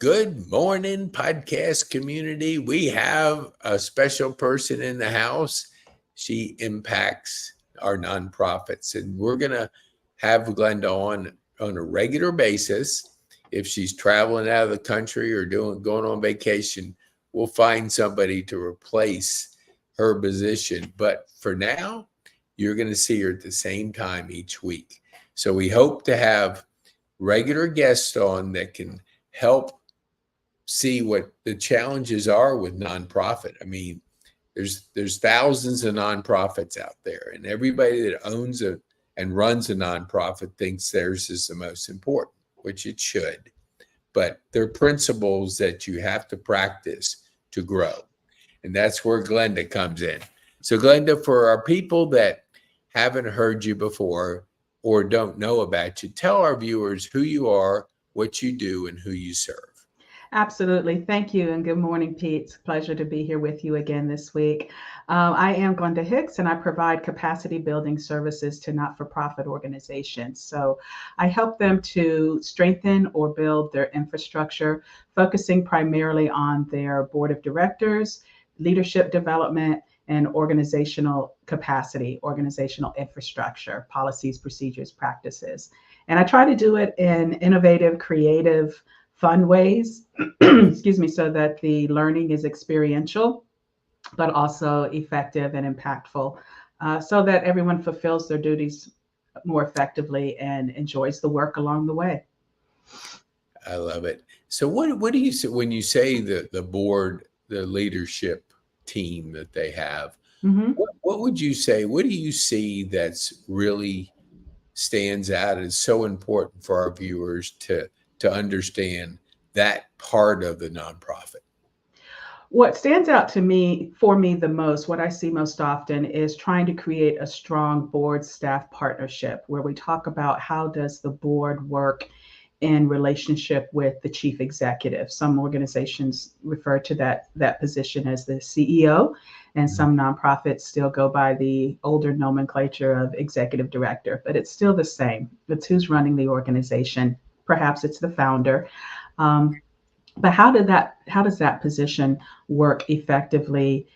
Good morning, podcast community. We have a special person in the house. She impacts our nonprofits, and we're going to have Glenda on a regular basis. If she's traveling out of the country or going on vacation, we'll find somebody to replace her position. But for now, you're going to see her at the same time each week. So we hope to have regular guests on that can help see what the challenges are with nonprofit. I mean, there's thousands of nonprofits out there, and everybody that owns and runs a nonprofit thinks theirs is the most important, which it should. But there are principles that you have to practice to grow. And that's where Glenda comes in. So Glenda, for our people that haven't heard you before or don't know about you, tell our viewers who you are, what you do, and who you serve. Absolutely. Thank you. And good morning, Pete. It's a pleasure to be here with you again this week. I am Glenda Hicks, and I provide capacity building services to not-for-profit organizations. So I help them to strengthen or build their infrastructure, focusing primarily on their board of directors, leadership development, and organizational capacity, organizational infrastructure, policies, procedures, practices. And I try to do it in innovative, creative, fun ways, excuse me, so that the learning is experiential, but also effective and impactful, so that everyone fulfills their duties more effectively and enjoys the work along the way. I love it. So what do you say when you say the board, the leadership team that they have? Mm-hmm. What would you say? What do you see that's really stands out as so important for our viewers to understand that part of the nonprofit? What stands out to me, for me, the most, what I see most often is trying to create a strong board staff partnership where we talk about how does the board work in relationship with the chief executive. Some organizations refer to that position as the CEO, and some nonprofits still go by the older nomenclature of executive director, but it's still the same. It's who's running the organization. Perhaps it's the founder. But how does that position work effectively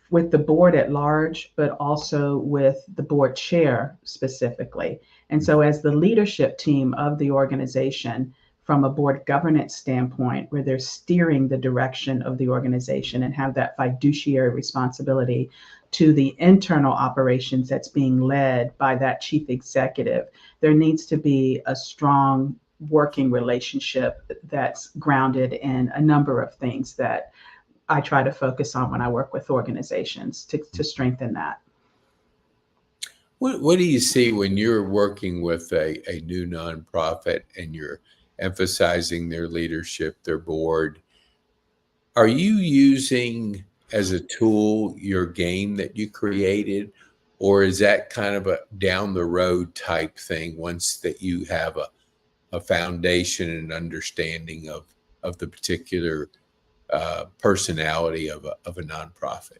with the board at large, but also with the board chair specifically? And so, as the leadership team of the organization, from a board governance standpoint, where they're steering the direction of the organization and have that fiduciary responsibility to the internal operations that's being led by that chief executive, there needs to be a strong working relationship that's grounded in a number of things that I try to focus on when I work with organizations to strengthen that. What do you see when you're working with a new nonprofit and you're emphasizing their leadership, their board? Are you using as a tool your game that you created, or is that kind of a down the road type thing once that you have a foundation and understanding of the particular personality of a nonprofit?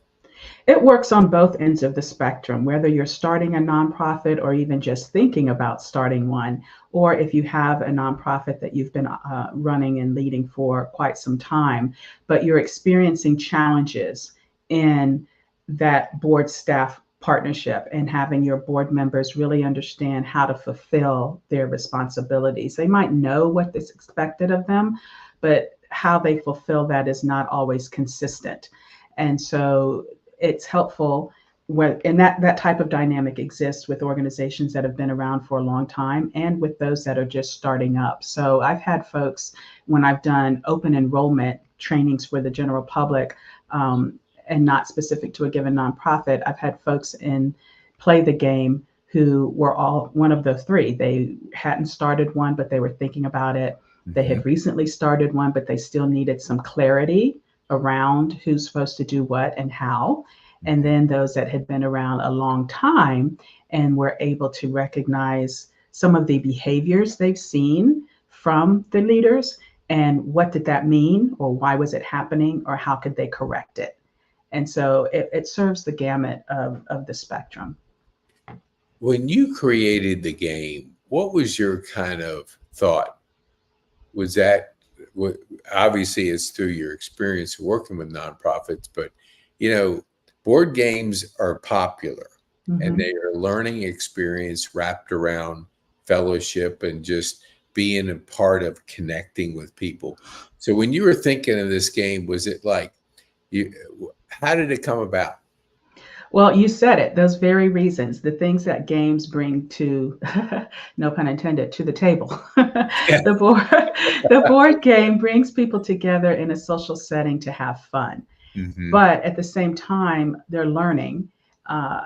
It works on both ends of the spectrum, whether you're starting a nonprofit or even just thinking about starting one, or if you have a nonprofit that you've been running and leading for quite some time, but you're experiencing challenges in that board staff partnership and having your board members really understand how to fulfill their responsibilities. They might know what is expected of them, but how they fulfill that is not always consistent. And so it's helpful where, and that type of dynamic exists with organizations that have been around for a long time and with those that are just starting up. So I've had folks, when I've done open enrollment trainings for the general public, and not specific to a given nonprofit, I've had folks in Play the Game who were all one of the three. They hadn't started one, but they were thinking about it. They had recently started one, but they still needed some clarity around who's supposed to do what and how. And then those that had been around a long time and were able to recognize some of the behaviors they've seen from the leaders and what did that mean, or why was it happening, or how could they correct it. And so it serves the gamut of the spectrum. When you created the game, what was your kind of thought? Was that what obviously it's through your experience working with nonprofits, but you know, board games are popular and Hmm. they are a learning experience wrapped around fellowship and just being a part of connecting with people. So when you were thinking of this game, was it like you, how did it come about? Well, you said it, those very reasons, the things that games bring to, no pun intended, to the table. Yeah. the board, the board game brings people together in a social setting to have fun. Hmm. But at the same time, they're learning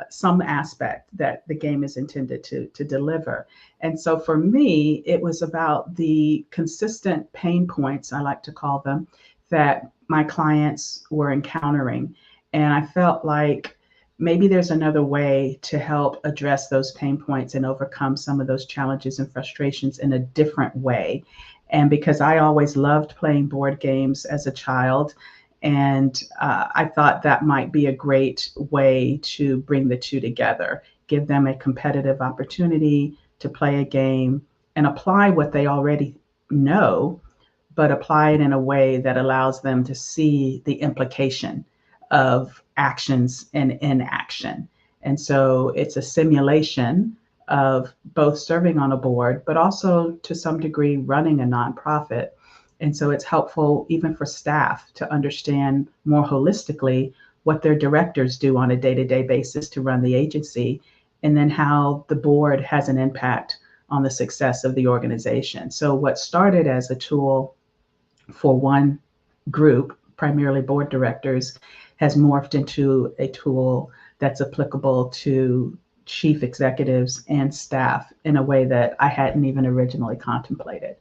some aspect that the game is intended to deliver. And so for me, it was about the consistent pain points, I like to call them, that my clients were encountering. And I felt like maybe there's another way to help address those pain points and overcome some of those challenges and frustrations in a different way. And because I always loved playing board games as a child, and I thought that might be a great way to bring the two together, give them a competitive opportunity to play a game and apply what they already know, but apply it in a way that allows them to see the implication of actions and inaction. And so it's a simulation of both serving on a board, but also to some degree running a nonprofit. And so it's helpful even for staff to understand more holistically what their directors do on a day to day basis to run the agency, and then how the board has an impact on the success of the organization. So, what started as a tool for one group, primarily board directors, has morphed into a tool that's applicable to chief executives and staff in a way that I hadn't even originally contemplated.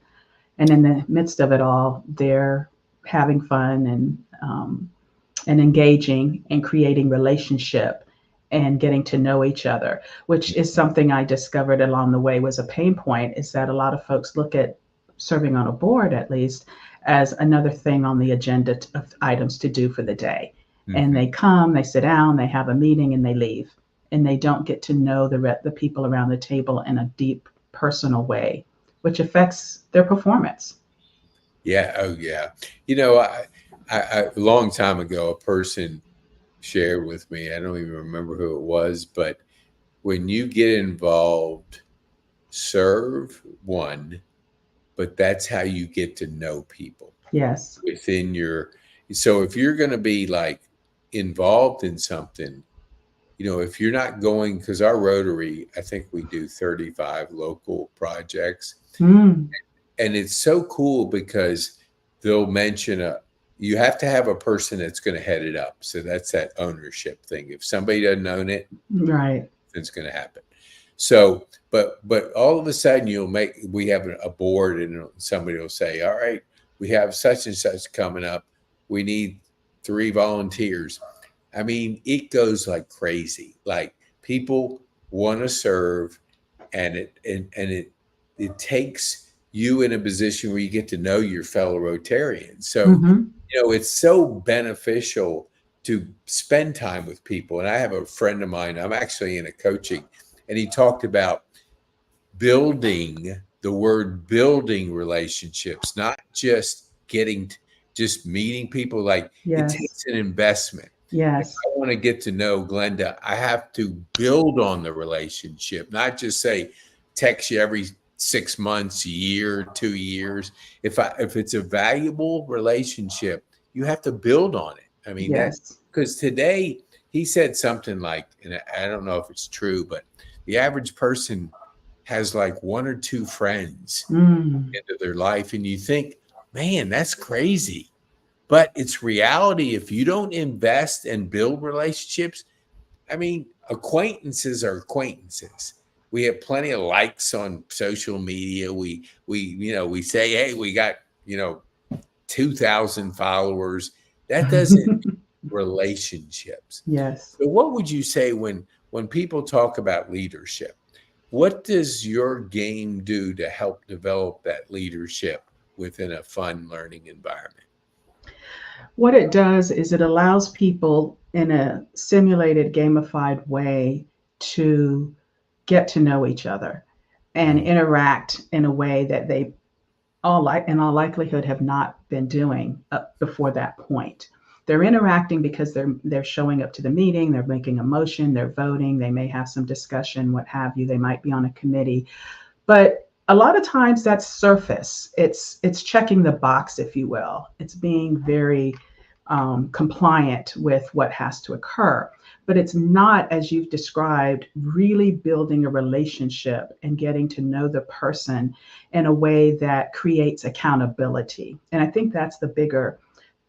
And in the midst of it all, they're having fun and engaging and creating relationship and getting to know each other, which is something I discovered along the way was a pain point, is that a lot of folks look at serving on a board, at least, as another thing on the agenda of items to do for the day. And Hmm. they come, they sit down, they have a meeting, and they leave. And they don't get to know the people around the table in a deep, personal way, which affects their performance. Yeah. Oh, yeah. You know, a long time ago, a person shared with me, I don't even remember who it was, but when you get involved, serve one, but that's how you get to know people Yes. within your. So if you're going to be like involved in something, you know, if you're not going, because our Rotary, I think we do 35 local projects, Mm, and it's so cool because they'll mention you have to have a person that's going to head it up. So that's that ownership thing. If somebody doesn't own it, right. it's going to happen. So, but all of a sudden we have a board and somebody will say, all right, we have such and such coming up. We need 3 volunteers. I mean, it goes like crazy. Like people want to serve, and it takes you in a position where you get to know your fellow Rotarians. So, Hmm. you know, it's so beneficial to spend time with people. And I have a friend of mine, I'm actually in a coaching, and he talked about building the word building relationships, not just just meeting people. Like it Yes. takes an investment. If Yes. I want to get to know Glenda, I have to build on the relationship, not just say text you every 6 months, a year, 2 years. If it's a valuable relationship, you have to build on it. I mean that Yes. because today he said something like, and I don't know if it's true, but the average person has like one or two friends Mm, into their life, and you think, man, that's crazy. But it's reality. If you don't invest and build relationships, I mean, acquaintances are acquaintances. We have plenty of likes on social media. We say, hey, we got, 2,000 followers. That doesn't relationships. yes. So what would you say when people talk about leadership? What does your game do to help develop that leadership within a fun learning environment? What it does is it allows people in a simulated, gamified way to get to know each other and Mm. interact in a way that they in all likelihood have not been doing up before that point. They're interacting because they're showing up to the meeting, they're making a motion, they're voting, they may have some discussion, what have you, they might be on a committee. But a lot of times that's surface. It's checking the box, if you will. It's being very compliant with what has to occur. But it's not, as you've described, really building a relationship and getting to know the person in a way that creates accountability. And I think that's the bigger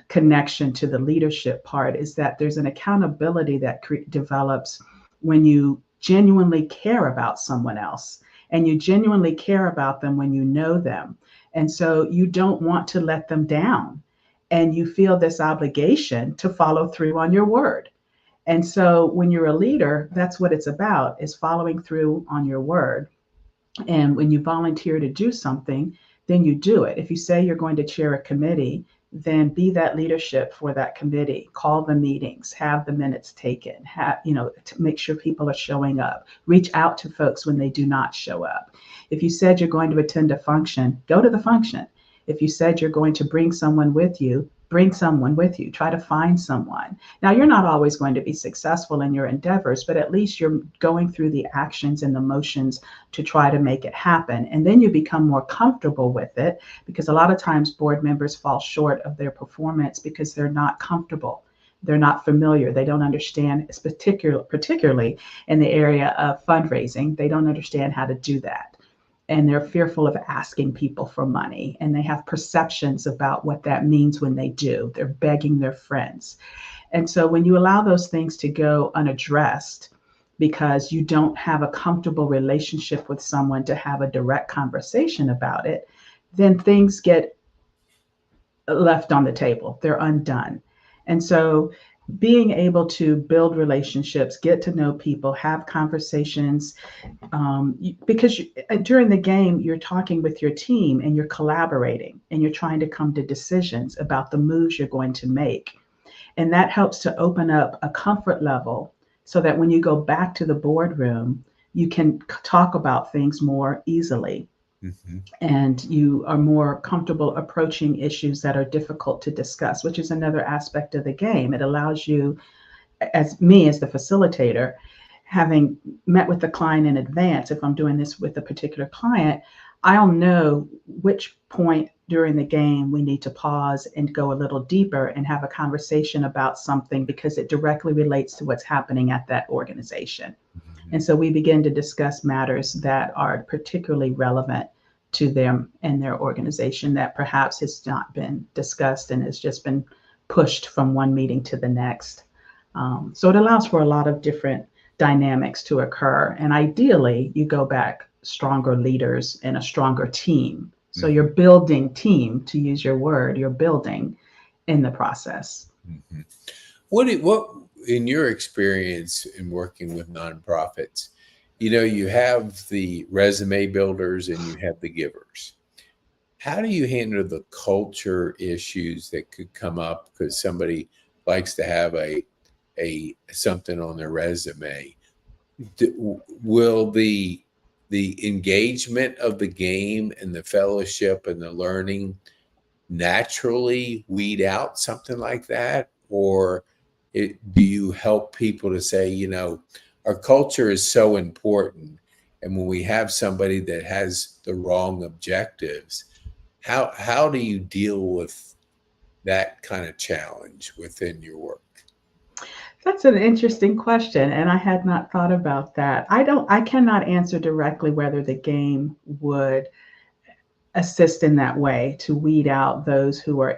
connection to the leadership part, is that there's an accountability that develops when you genuinely care about someone else, and you genuinely care about them when you know them. And so you don't want to let them down, and you feel this obligation to follow through on your word. And so when you're a leader, that's what it's about, is following through on your word. And when you volunteer to do something, then you do it. If you say you're going to chair a committee, then be that leadership for that committee. Call the meetings, have the minutes taken, to make sure people are showing up. Reach out to folks when they do not show up. If you said you're going to attend a function, go to the function. If you said you're going to bring someone with you, bring someone with you. Try to find someone. Now, you're not always going to be successful in your endeavors, but at least you're going through the actions and the motions to try to make it happen. And then you become more comfortable with it, because a lot of times board members fall short of their performance because they're not comfortable. They're not familiar. They don't understand, particularly in the area of fundraising. They don't understand how to do that. And they're fearful of asking people for money, and they have perceptions about what that means when they do. They're begging their friends. And so when you allow those things to go unaddressed because you don't have a comfortable relationship with someone to have a direct conversation about it, then things get left on the table. They're undone. And so being able to build relationships, get to know people, have conversations, because during the game, you're talking with your team and you're collaborating and you're trying to come to decisions about the moves you're going to make. And that helps to open up a comfort level so that when you go back to the boardroom, you can talk about things more easily. Mm-hmm. And you are more comfortable approaching issues that are difficult to discuss, which is another aspect of the game. It allows you, as the facilitator, having met with the client in advance, if I'm doing this with a particular client, I'll know which point during the game we need to pause and go a little deeper and have a conversation about something because it directly relates to what's happening at that organization. Mm-hmm. And so we begin to discuss matters that are particularly relevant to them and their organization that perhaps has not been discussed and has just been pushed from one meeting to the next. So it allows for a lot of different dynamics to occur. And ideally, you go back stronger leaders and a stronger team. So you're building team, to use your word, you're building in the process. Mm-hmm. What in your experience in working with nonprofits, you have the resume builders and you have the givers. How do you handle the culture issues that could come up because somebody likes to have a something on their resume? Will the engagement of the game and the fellowship and the learning naturally weed out something like that? Or do you help people to say, our culture is so important, and when we have somebody that has the wrong objectives, how do you deal with that kind of challenge within your work? That's an interesting question, and I had not thought about that. I cannot answer directly whether the game would assist in that way to weed out those who are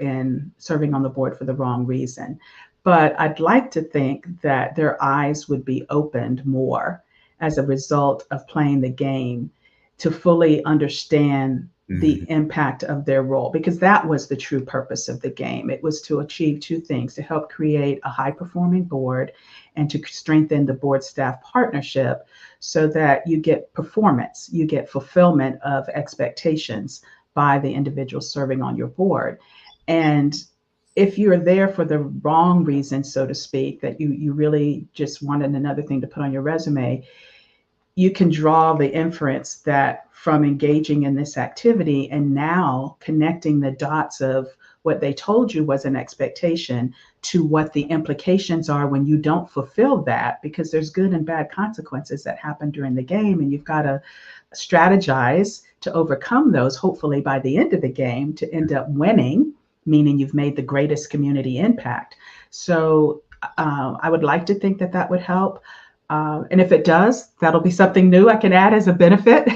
serving on the board for the wrong reason. But I'd like to think that their eyes would be opened more as a result of playing the game to fully understand the impact of their role, because that was the true purpose of the game. It was to achieve two things: to help create a high-performing board and to strengthen the board staff partnership so that you get performance, you get fulfillment of expectations by the individual serving on your board. And if you're there for the wrong reason, so to speak, that you really just wanted another thing to put on your resume, you can draw the inference that from engaging in this activity and now connecting the dots of what they told you was an expectation to what the implications are when you don't fulfill that, because there's good and bad consequences that happen during the game, and you've got to strategize to overcome those, hopefully by the end of the game, to end up winning, meaning you've made the greatest community impact. So I would like to think that that would help. And if it does, that'll be something new I can add as a benefit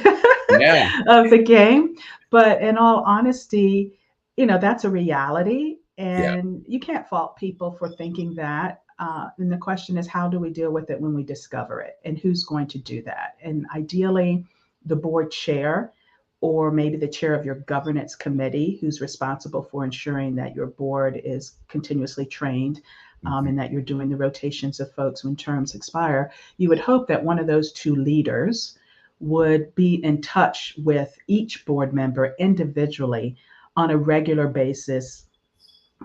Yeah. of the game. But in all honesty, that's a reality. Yeah. And you can't fault people for thinking that. And the question is, how do we deal with it when we discover it? And who's going to do that? And ideally, the board chair, or maybe the chair of your governance committee, who's responsible for ensuring that your board is continuously trained, and that you're doing the rotations of folks when terms expire. You would hope that one of those two leaders would be in touch with each board member individually on a regular basis,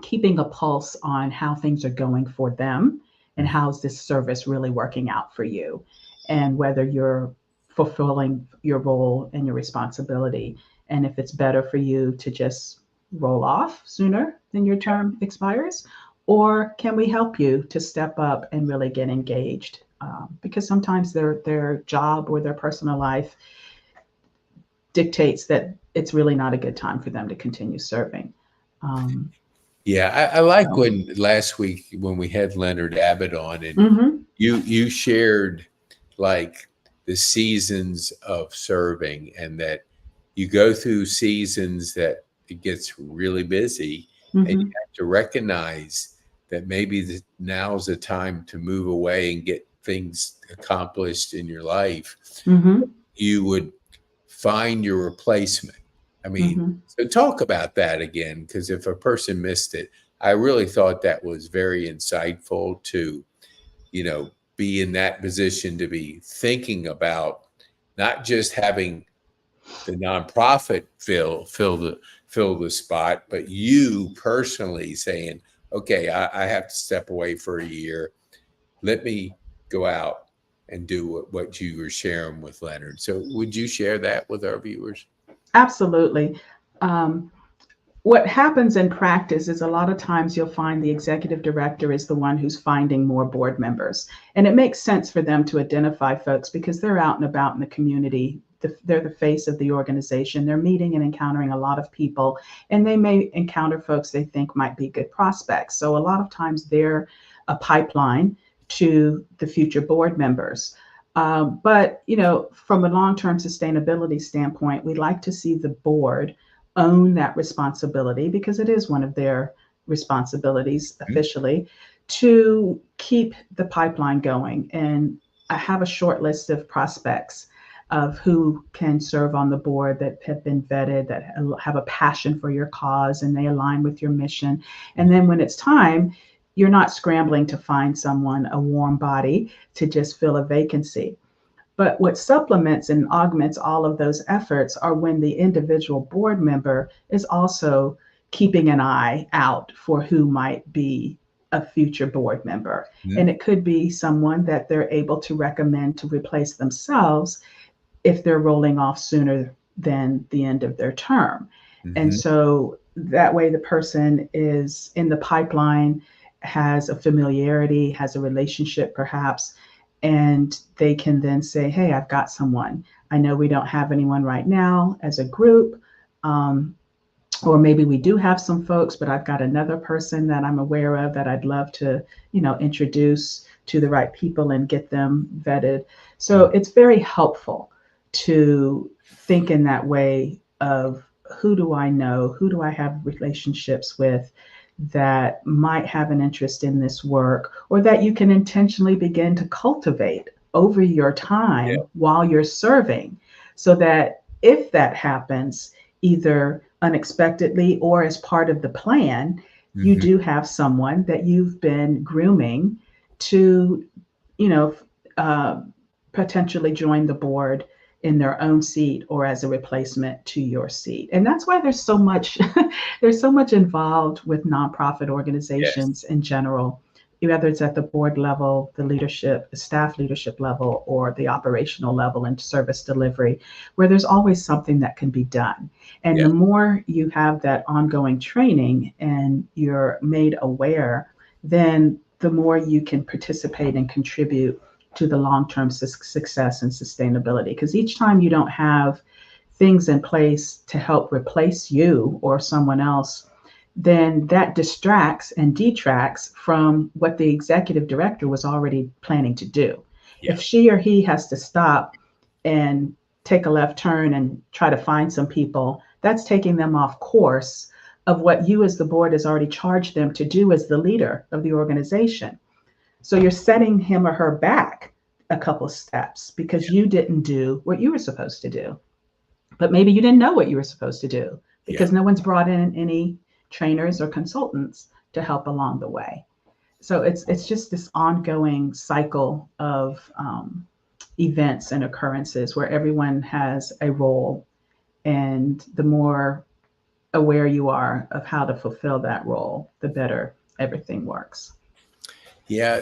keeping a pulse on how things are going for them and how's this service really working out for you, and whether you're fulfilling your role and your responsibility, and if it's better for you to just roll off sooner than your term expires, or can we help you to step up and really get engaged, because sometimes their job or their personal life dictates that it's really not a good time for them to continue serving. Yeah, I like when last week when we had Leonard Abbott on, and you shared like the seasons of serving, and that you go through seasons that it gets really busy, and you have to recognize that maybe now's the time to move away and get things accomplished in your life. You would find your replacement. I mean, so talk about that again, because if a person missed it, I really thought that was very insightful to, be in that position, to be thinking about not just having the nonprofit fill the spot, but you personally saying, okay, I have to step away for a year. Let me go out and do what you were sharing with Leonard. So would you share that with our viewers? Absolutely. What happens in practice is a lot of times you'll find the executive director is the one who's finding more board members. And it makes sense for them to identify folks because they're out and about in the community. They're the face of the organization. They're meeting and encountering a lot of people, and they may encounter folks they think might be good prospects. So a lot of times they're a pipeline to the future board members. But, from a long-term sustainability standpoint, we'd like to see the board own that responsibility, because it is one of their responsibilities officially, to keep the pipeline going. And I have a short list of prospects of who can serve on the board that have been vetted, that have a passion for your cause, and they align with your mission. And then when it's time, you're not scrambling to find someone, a warm body, to just fill a vacancy. But what supplements and augments all of those efforts are when the individual board member is also keeping an eye out for who might be a future board member. And it could be someone that they're able to recommend to replace themselves if they're rolling off sooner than the end of their term. And so that way the person is in the pipeline, has a familiarity, has a relationship perhaps, and they can then say, hey, I've got someone. I know we don't have anyone right now as a group, or maybe we do have some folks, but I've got another person that I'm aware of that I'd love to, introduce to the right people and get them vetted. So it's very helpful to think in that way of, who do I know? Who do I have relationships with that might have an interest in this work, or that you can intentionally begin to cultivate over your time while you're serving, so that if that happens, either unexpectedly or as part of the plan, you do have someone that you've been grooming to, potentially join the board in their own seat or as a replacement to your seat. And that's why there's so much involved with nonprofit organizations in general, whether it's at the board level, the leadership, the staff leadership level, or the operational level and service delivery, where there's always something that can be done. And Yeah. the more you have that ongoing training and you're made aware, then the more you can participate and contribute to the long-term success and sustainability. Because each time you don't have things in place to help replace you or someone else, then that distracts and detracts from what the executive director was already planning to do. Yeah. If she or he has to stop and take a left turn and try to find some people, that's taking them off course of what you as the board has already charged them to do as the leader of the organization. So you're setting him or her back a couple steps because you didn't do what you were supposed to do. But maybe you didn't know what you were supposed to do Yeah. because no one's brought in any trainers or consultants to help along the way. So it's just this ongoing cycle of events and occurrences where everyone has a role, and the more aware you are of how to fulfill that role, the better everything works. Yeah,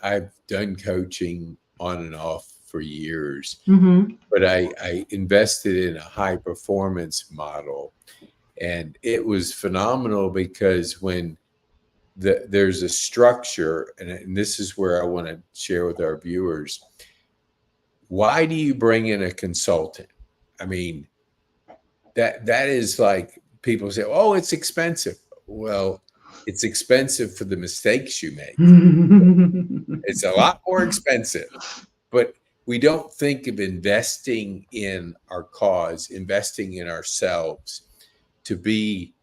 I've done coaching on and off for years, Mm-hmm. but I invested in a high performance model, and it was phenomenal because when there's a structure, and this is where I want to share with our viewers, why do you bring in a consultant? I mean, that is like people say, oh, it's expensive. Well, it's expensive for the mistakes you make. It's a lot more expensive, but we don't think of investing in our cause, investing in ourselves to be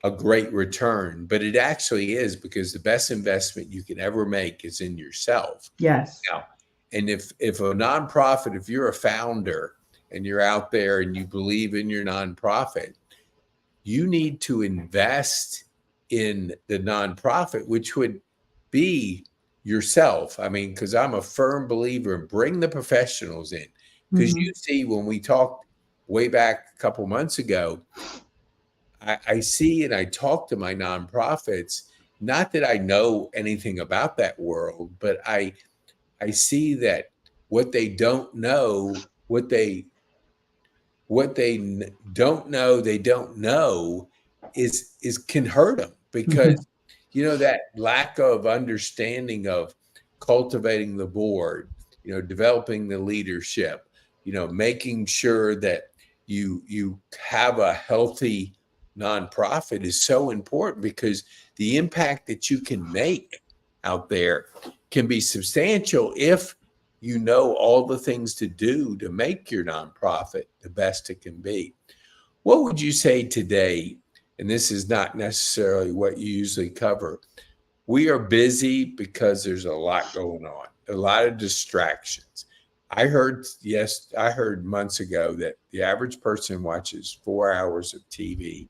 a great return. But it actually is, because the best investment you can ever make is in yourself. Yes. Now, and if a nonprofit, if you're a founder and you're out there and you believe in your nonprofit, you need to invest in the nonprofit, which would be yourself. I mean, because I'm a firm believer in bring the professionals in. Because Mm-hmm. you see, when we talked way back a couple months ago, I see and I talk to my nonprofits, not that I know anything about that world, but I see that what they don't know, they don't know is can hurt them, because that lack of understanding of cultivating the board, developing the leadership, making sure that you have a healthy nonprofit is so important, because the impact that you can make out there can be substantial if you know all the things to do to make your nonprofit the best it can be. What would you say today? And this is not necessarily what you usually cover. We are busy because there's a lot going on, a lot of distractions. I heard months ago that the average person watches 4 hours of TV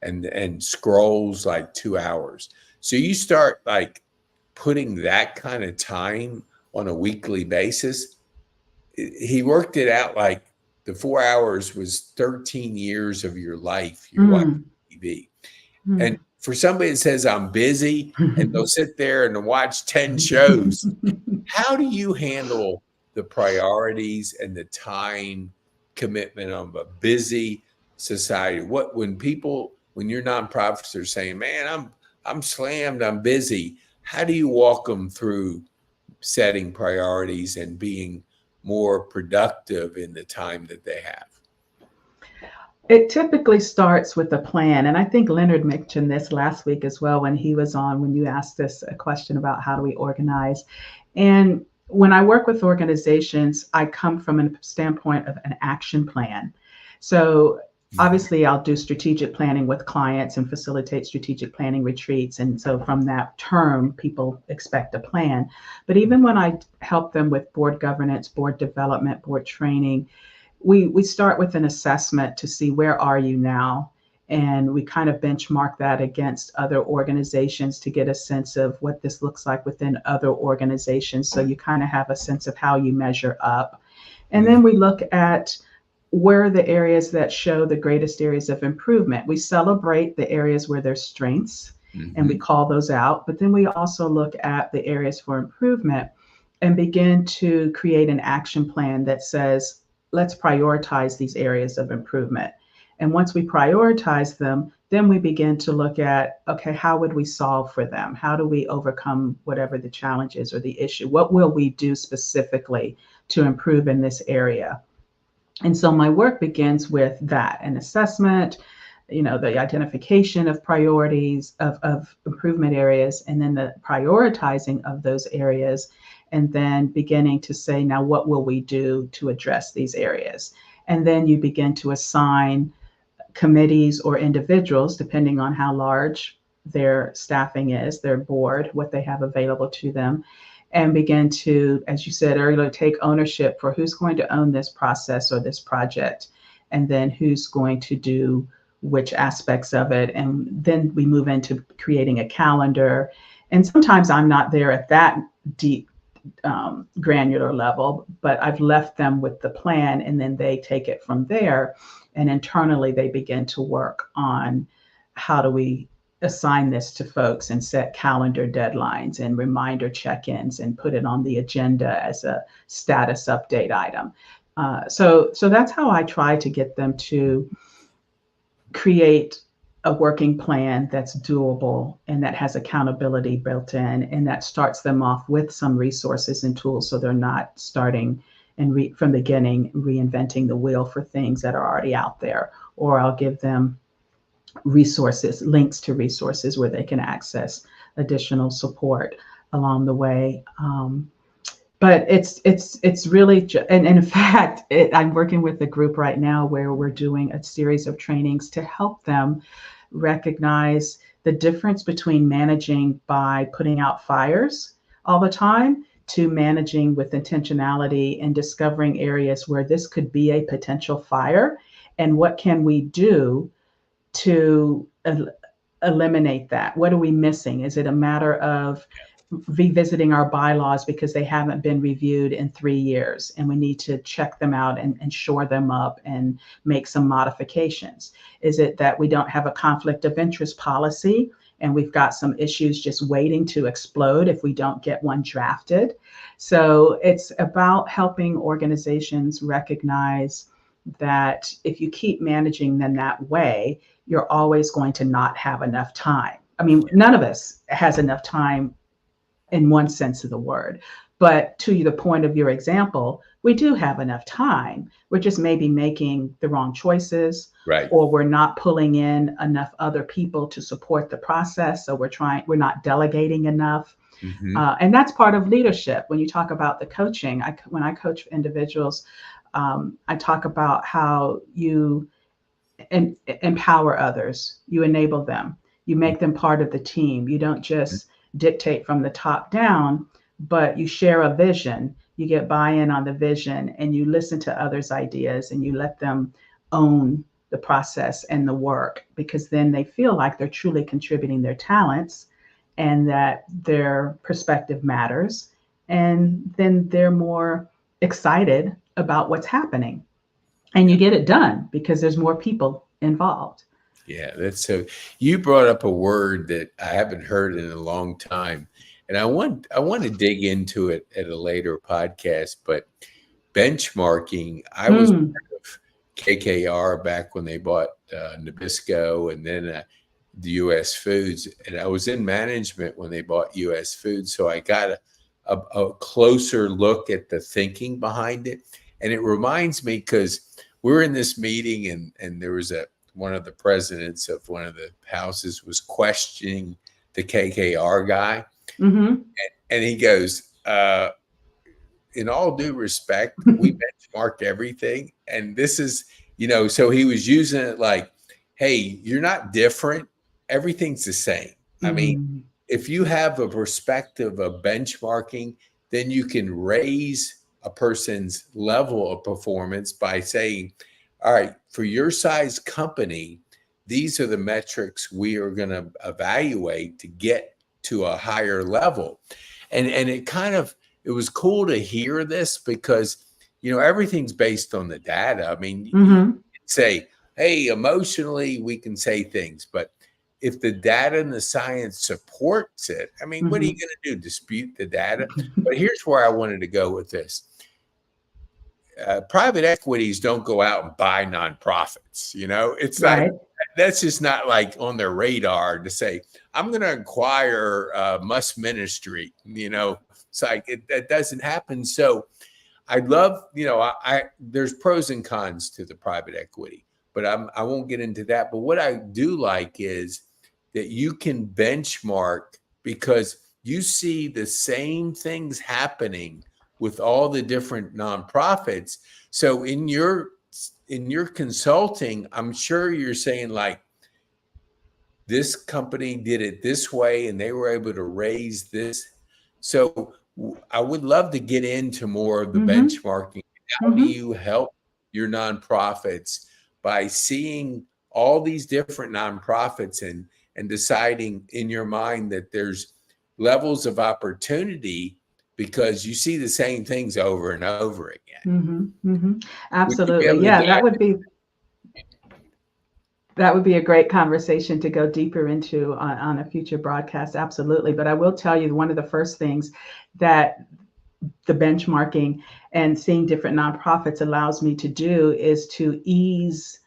and scrolls like 2 hours. So you start like putting that kind of time on a weekly basis. He worked it out like the 4 hours was 13 years of your life you're watching TV. And for somebody that says I'm busy and they'll sit there and watch 10 shows, how do you handle the priorities and the time commitment of a busy society? When your nonprofits are saying, man, I'm slammed, I'm busy, how do you walk them through setting priorities and being more productive in the time that they have? It typically starts with a plan. And I think Leonard mentioned this last week as well when he was on, when you asked us a question about how do we organize. And when I work with organizations, I come from a standpoint of an action plan. So obviously I'll do strategic planning with clients and facilitate strategic planning retreats. And so from that term, people expect a plan. But even when I help them with board governance, board development, board training, we start with an assessment to see where are you now, and we kind of benchmark that against other organizations to get a sense of what this looks like within other organizations, so you kind of have a sense of how you measure up. And then we look at where are the areas that show the greatest areas of improvement. We celebrate the areas where there's strengths, and we call those out. But then we also look at the areas for improvement and begin to create an action plan that says, let's prioritize these areas of improvement. And once we prioritize them, then we begin to look at, okay, how would we solve for them? How do we overcome whatever the challenge is or the issue? What will we do specifically to improve in this area? And so my work begins with that, an assessment, the identification of priorities of improvement areas, and then the prioritizing of those areas, and then beginning to say, now what will we do to address these areas? And then you begin to assign committees or individuals, depending on how large their staffing is, their board, what they have available to them, and begin to, as you said earlier, take ownership for who's going to own this process or this project, and then who's going to do which aspects of it. And then we move into creating a calendar. And sometimes I'm not there at that deep, granular level, but I've left them with the plan, and then they take it from there. And internally, they begin to work on how do we assign this to folks and set calendar deadlines and reminder check-ins and put it on the agenda as a status update item. So that's how I try to get them to create a working plan that's doable and that has accountability built in, and that starts them off with some resources and tools so they're not starting and from the beginning reinventing the wheel for things that are already out there. Or I'll give them resources, links to resources where they can access additional support along the way. But it's really, and in fact, I'm working with a group right now where we're doing a series of trainings to help them recognize the difference between managing by putting out fires all the time to managing with intentionality and discovering areas where this could be a potential fire, and what can we do to eliminate that? What are we missing? Is it a matter of revisiting our bylaws because they haven't been reviewed in 3 years and we need to check them out and shore them up and make some modifications? Is it that we don't have a conflict of interest policy and we've got some issues just waiting to explode if we don't get one drafted? So it's about helping organizations recognize that if you keep managing them that way, you're always going to not have enough time. I mean, none of us has enough time in one sense of the word. But to the point of your example, we do have enough time. We're just maybe making the wrong choices, right? Or we're not pulling in enough other people to support the process. So we're not delegating enough. Mm-hmm. And that's part of leadership. When you talk about the coaching, when I coach individuals, I talk about how you empower others, you enable them, you make them part of the team. You don't just dictate from the top down, but you share a vision, you get buy-in on the vision, and you listen to others' ideas and you let them own the process and the work, because then they feel like they're truly contributing their talents and that their perspective matters. And then they're more excited about what's happening. And you get it done because there's more people involved. Yeah, that's so. You brought up a word that I haven't heard in a long time, and I want to dig into it at a later podcast. But benchmarking, I was part of KKR back when they bought Nabisco, and then the U.S. Foods, and I was in management when they bought U.S. Foods, so I got a closer look at the thinking behind it, and it reminds me because we're in this meeting, and there was one of the presidents of one of the houses was questioning the KKR guy. Mm-hmm. And he goes, in all due respect, we benchmark everything. And this is, so he was using it like, hey, you're not different. Everything's the same. Mm-hmm. I mean, if you have a perspective of benchmarking, then you can raise a person's level of performance by saying, all right, for your size company, these are the metrics we are going to evaluate to get to a higher level. And it was cool to hear this because, everything's based on the data. I mean, you say, hey, emotionally, we can say things, but if the data and the science supports it, I mean, what are you Mhm. going to do? Dispute the data? But here's where I wanted to go with this. Private equities don't go out and buy nonprofits. It's not, Right. that's just not like on their radar to say, I'm going to acquire Must Ministry. It's like that doesn't happen. So I love, there's pros and cons to the private equity, but I won't get into that. But what I do like is that you can benchmark because you see the same things happening with all the different nonprofits. So in your consulting, I'm sure you're saying like, this company did it this way and they were able to raise this. So I would love to get into more of the Mhm. benchmarking. How do Mhm. you help your nonprofits by seeing all these different nonprofits and deciding in your mind that there's levels of opportunity because you see the same things over and over again? Mhm. Mhm. Would you be Absolutely. able to Yeah, dive? that would be a great conversation to go deeper into on a future broadcast. Absolutely. But I will tell you one of the first things that the benchmarking and seeing different nonprofits allows me to do is to ease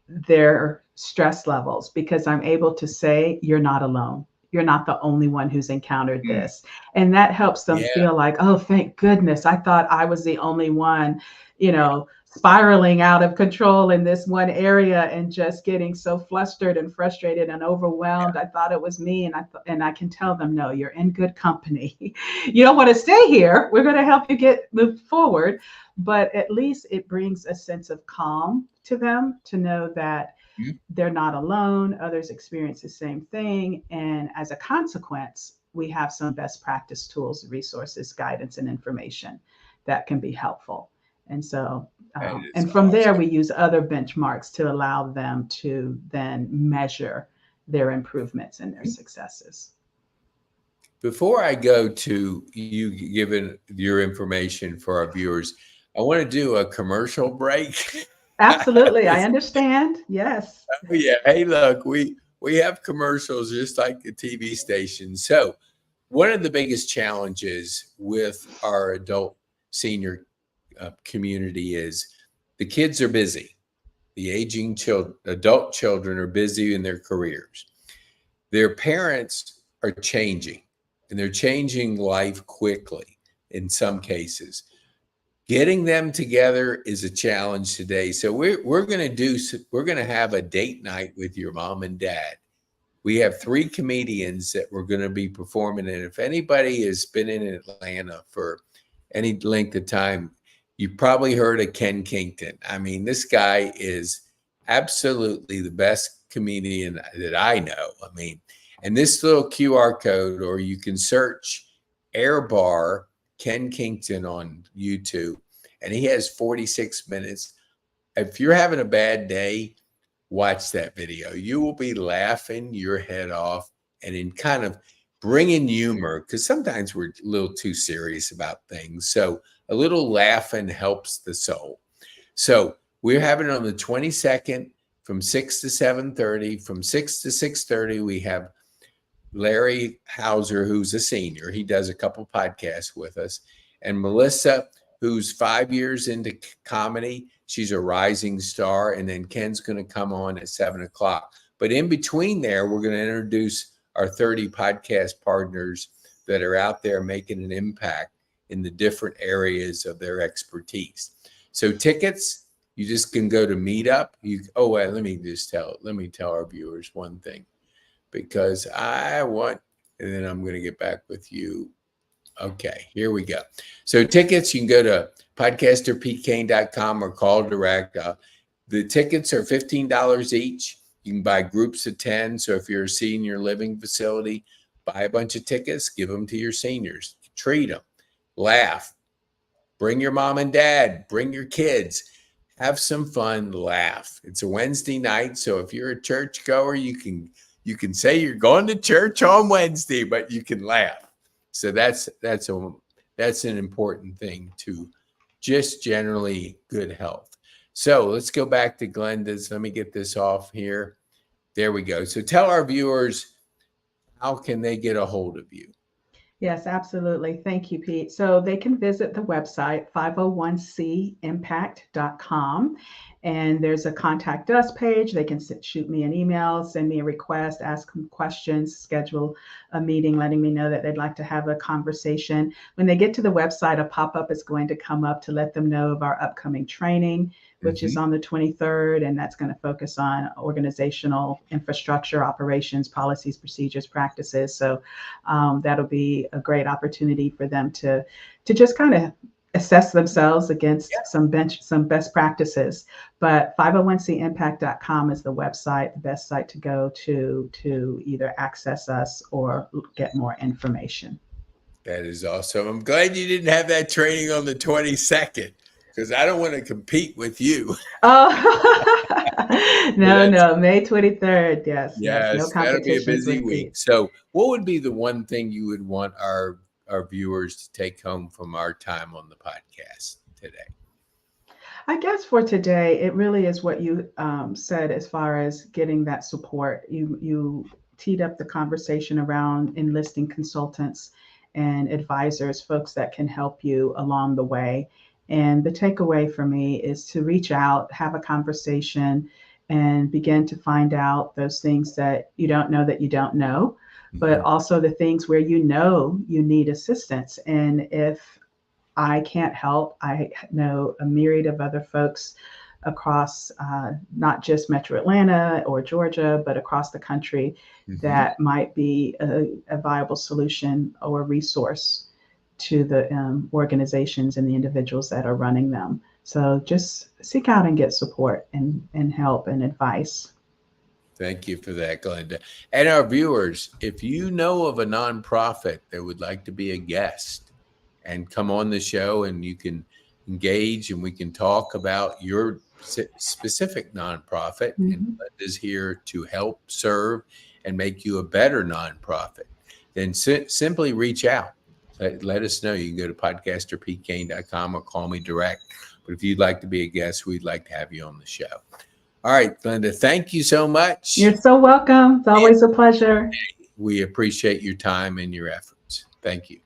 their stress levels because I'm able to say, you're not alone. You're not the only one who's encountered Mm, this. And that helps them yeah, feel like, oh, thank goodness. I thought I was the only one, spiraling out of control in this one area and just getting so flustered and frustrated and overwhelmed. I thought it was me. And I can tell them, no, you're in good company. You don't want to stay here. We're going to help you move forward. But at least it brings a sense of calm to them to know that mm, they're not alone, others experience the same thing. And as a consequence, we have some best practice tools, resources, guidance, and information that can be helpful. And so, that is and from there, awesome. we use other benchmarks to allow them to then measure their improvements and their successes. Before I go to you giving your information for our viewers, I want to do a commercial break. Absolutely. I understand. Yes. Oh yeah. Hey, look, we have commercials just like the TV station. So one of the biggest challenges with our adult senior community is the kids are busy. The aging adult children are busy in their careers. Their parents are changing, and they're changing life quickly in some cases. Getting them together is a challenge today. So we're going to have a date night with your mom and dad. We have 3 comedians that we're going to be performing. And if anybody has been in Atlanta for any length of time, you probably heard of Ken Kington. I mean, this guy is absolutely the best comedian that I know. I mean, and this little QR code, or you can search Air Bar Ken Kington on YouTube, and he has 46 minutes. If you're having a bad day, watch that video. You will be laughing your head off and in kind of bringing humor because sometimes we're a little too serious about things. So a little laughing helps the soul. So we're having it on the 22nd from 6 to 7:30. From 6 to 6:30, we have Larry Hauser, who's a senior. He does a couple podcasts with us. And Melissa, who's 5 years into comedy. She's a rising star. And then Ken's going to come on at 7 o'clock. But in between there, we're going to introduce our 30 podcast partners that are out there making an impact in the different areas of their expertise. So tickets, you just can go to Meetup. Let me tell our viewers one thing because and then I'm going to get back with you. Okay, here we go. So tickets, you can go to podcasterpetecane.com or call direct. The tickets are $15 each. You can buy groups of 10. So if you're a senior living facility, buy a bunch of tickets, give them to your seniors, treat them, laugh, bring your mom and dad, bring your kids, have some fun, laugh. It's a Wednesday night. So if you're a church goer, you can say you're going to church on Wednesday, but you can laugh. So that's an important thing to just generally good health. So let's go back to Glenda's. Let me get this off here. There we go. So tell our viewers, how can they get a hold of you? Yes, absolutely. Thank you, Pete. So they can visit the website 501cimpact.com, and there's a contact us page. They can shoot me an email, send me a request, ask them questions, schedule a meeting, letting me know that they'd like to have a conversation. When they get to the website, a pop-up is going to come up to let them know of our upcoming training, which is on the 23rd, and that's going to focus on organizational infrastructure, operations, policies, procedures, practices. So that'll be a great opportunity for them to just kind of assess themselves against some best practices. But 501cimpact.com is the website, the best site to go to either access us or get more information. That is awesome. I'm glad you didn't have that training on the 22nd, because I don't want to compete with you. Oh, no, May 23rd. Yes, no Yes, that'll be a competitions busy with week. Pete. So what would be the one thing you would want our viewers to take home from our time on the podcast today? I guess for today, it really is what you said as far as getting that support. You teed up the conversation around enlisting consultants and advisors, folks that can help you along the way. And the takeaway for me is to reach out, have a conversation, and begin to find out those things that you don't know, but also the things where you know you need assistance. And if I can't help, I know a myriad of other folks across not just Metro Atlanta or Georgia, but across the country that might be a viable solution or resource to the organizations and the individuals that are running them. So just seek out and get support and help and advice. Thank you for that, Glenda. And our viewers, if you know of a nonprofit that would like to be a guest and come on the show, and you can engage and we can talk about your specific nonprofit, and Glenda's here to help serve and make you a better nonprofit, then simply reach out. Let us know. You can go to podcasterpkane.com or call me direct. But if you'd like to be a guest, we'd like to have you on the show. All right, Glenda, thank you so much. You're so welcome. It's always a pleasure. We appreciate your time and your efforts. Thank you.